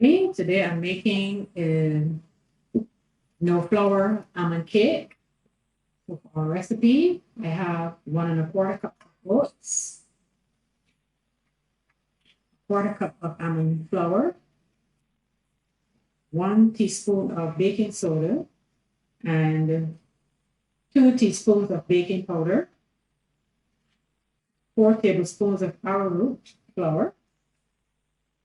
Today I'm making a no flour almond cake. So for our recipe, I have 1 1/4 cup of oats, quarter cup of almond flour, 1 teaspoon of baking soda, and 2 teaspoons of baking powder, 4 tablespoons of arrowroot flour.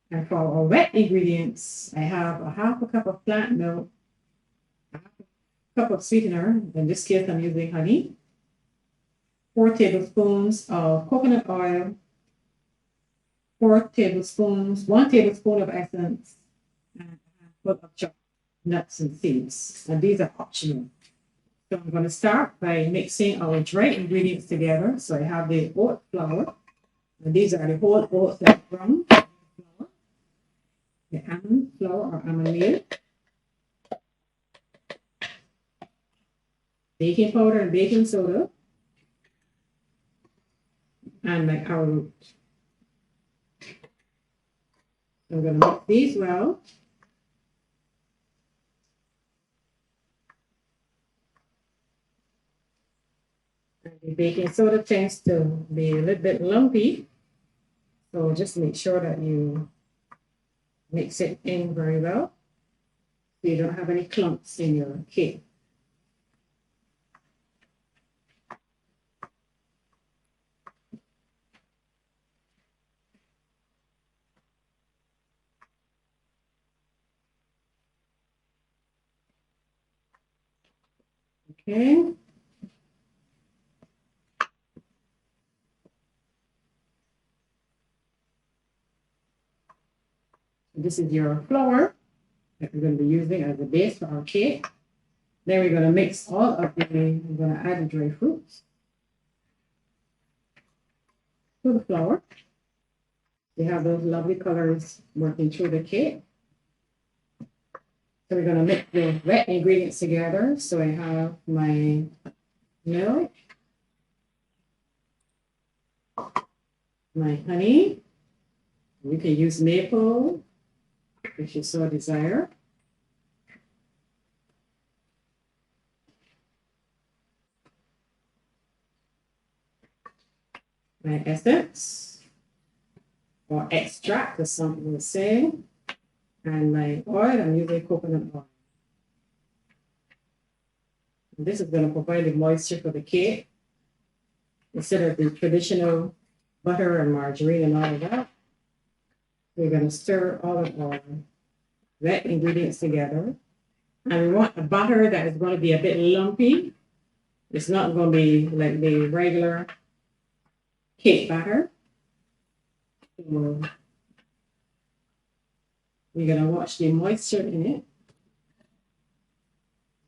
And for our wet ingredients, I have a 1/2 cup of plant milk, a 1/2 cup of sweetener. In this case, I'm using honey, 4 tablespoons of coconut oil, 1 tablespoon of essence, and a handful of chopped nuts and seeds. And these are optional. So I'm going to start by mixing our dry ingredients together. So I have the oat flour, and these are the whole oats that are ground, the almond flour or almond meal, baking powder and baking soda, and my arrowroot. I'm going to mix these well. And the baking soda tends to be a little bit lumpy, so just make sure that you mix it in very well so you don't have any clumps in your cake. Okay. This is your flour that we're going to be using as the base for our cake. Then we're going to mix all of we're going to add the dry fruits to the flour. We have those lovely colors working through the cake. So we're going to mix the wet ingredients together. So I have my milk, my honey. You can use maple if you so desire. My essence or extract, as some people say, and my oil. I'm using coconut oil. And this is going to provide the moisture for the cake instead of the traditional butter and margarine and all of that. We're going to stir all of our wet ingredients together. And we want a butter that is going to be a bit lumpy. It's not going to be like the regular cake batter. So we're going to watch the moisture in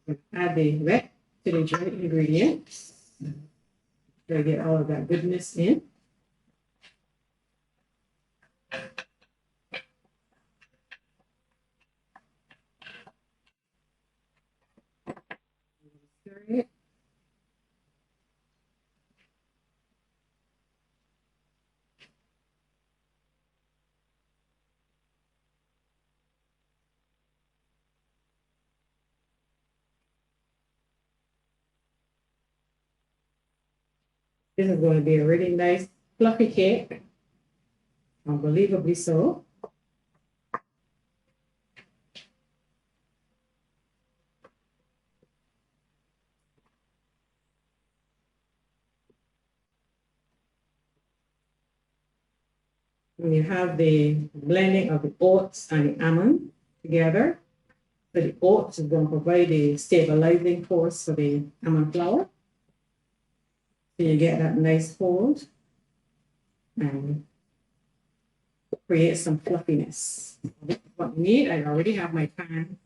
it. Add the wet to the dry ingredients. Try to get all of that goodness in. Stir it. This is going to be a really nice fluffy cake. Unbelievably so. When you have the blending of the oats and the almond together, so the oats is going to provide a stabilizing force for the almond flour. So you get that nice hold and create some fluffiness. This is what we need. I already have my pan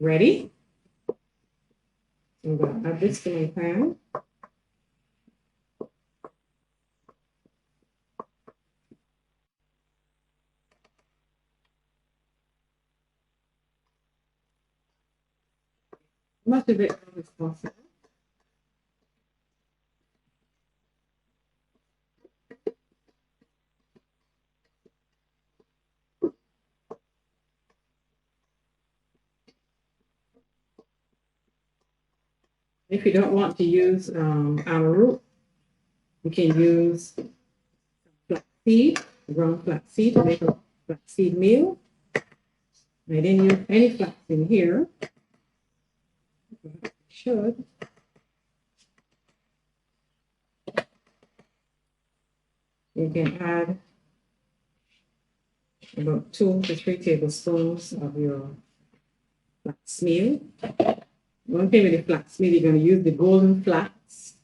ready. I'm going to add this to my pan. Much of it as possible. If you don't want to use arrowroot, you can use flaxseed, ground flaxseed to make a flaxseed meal. I didn't use any flax in here. I should. You can add about 2 to 3 tablespoons of your flax meal. One thing with the flax meal, you're going to use the golden flax.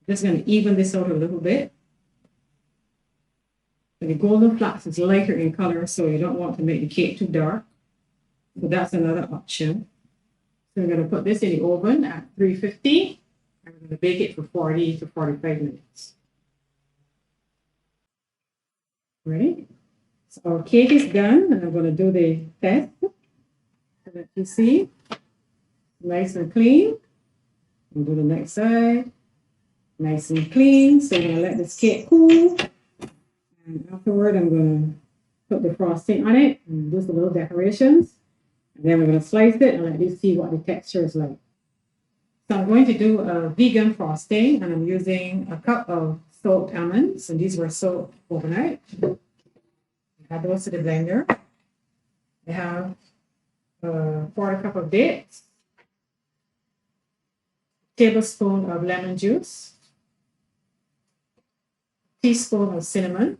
Just going to even this out a little bit. And the golden flax is lighter in color, so you don't want to make the cake too dark. So that's another option. So we're going to put this in the oven at 350, and we're going to bake it for 40 to 45 minutes. Ready? So our cake is done, and I'm going to do the test so that you see. Nice and clean. We'll do the next side. Nice and clean. So we're going to let this cake cool. And afterward, I'm going to put the frosting on it and do some little decorations. And then we're going to slice it and let you see what the texture is like. So I'm going to do a vegan frosting, and I'm using a cup of soaked almonds. And these were soaked overnight. Add those to the blender. I have a quarter cup of dates, tablespoon of lemon juice, teaspoon of cinnamon,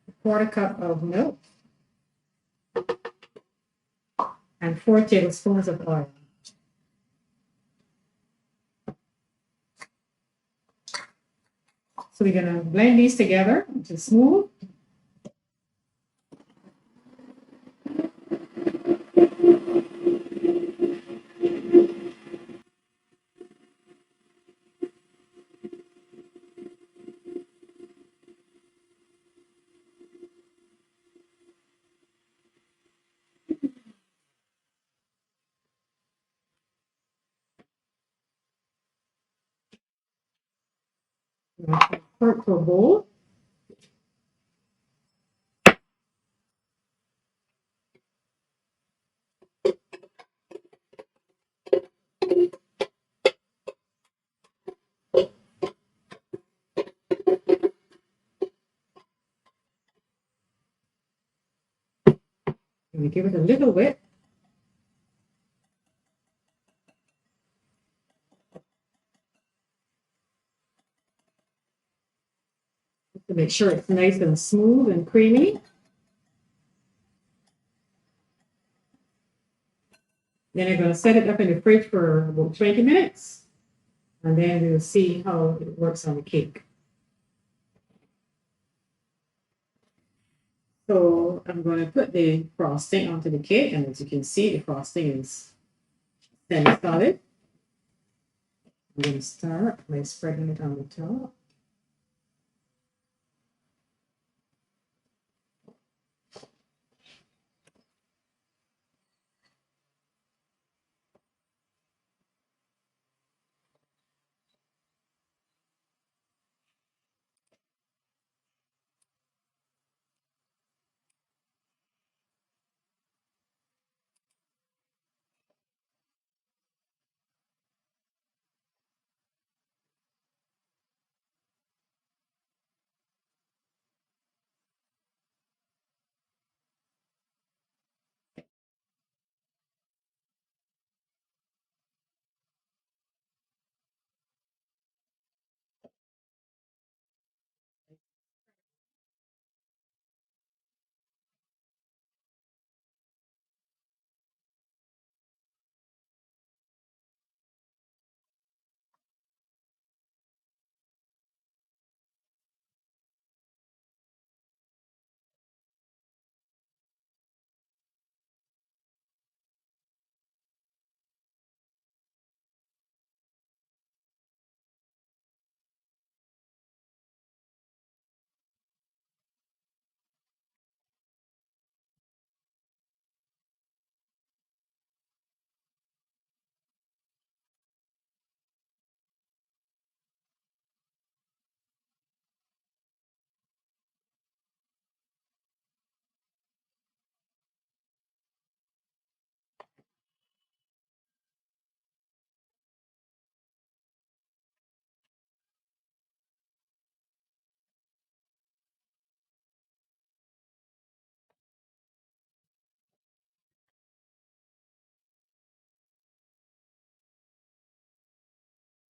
a quarter cup of milk, and 4 tablespoons of oil. So we're going to blend these together until smooth. Pour it to a bowl. And we give it a little whip. To make sure it's nice and smooth and creamy. Then I'm going to set it up in the fridge for about 20 minutes. And then we'll see how it works on the cake. So I'm going to put the frosting onto the cake. And as you can see, the frosting is semi-solid. I'm going to start by spreading it on the top.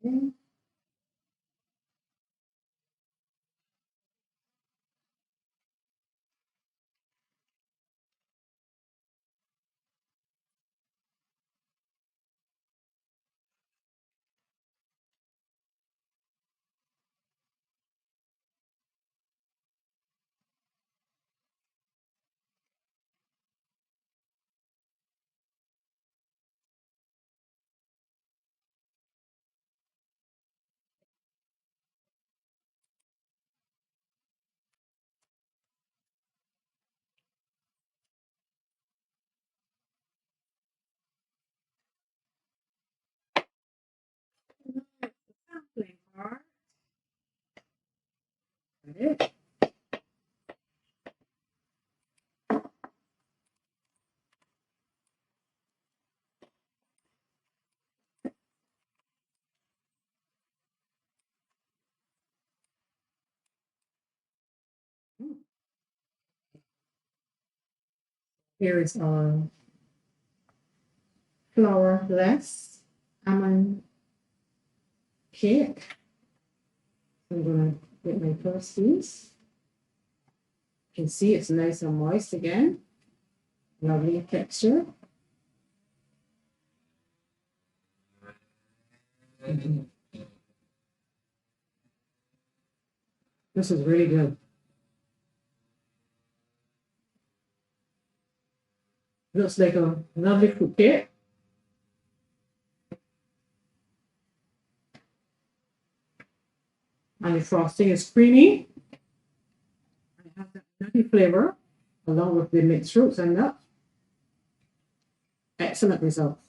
Okay. Sampling part. Got it. Here is our flourless almond cake. I'm gonna get my first piece. You can see it's nice and moist again. Lovely texture. Mhm. This is really good. Looks like a lovely fruit cake. And the frosting is creamy. It has that nutty flavor along with the mixed fruits and nuts. Excellent result.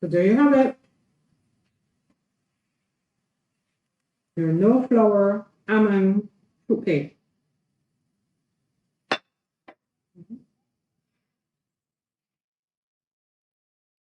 So there you have it. Your no flour almond fruit cake.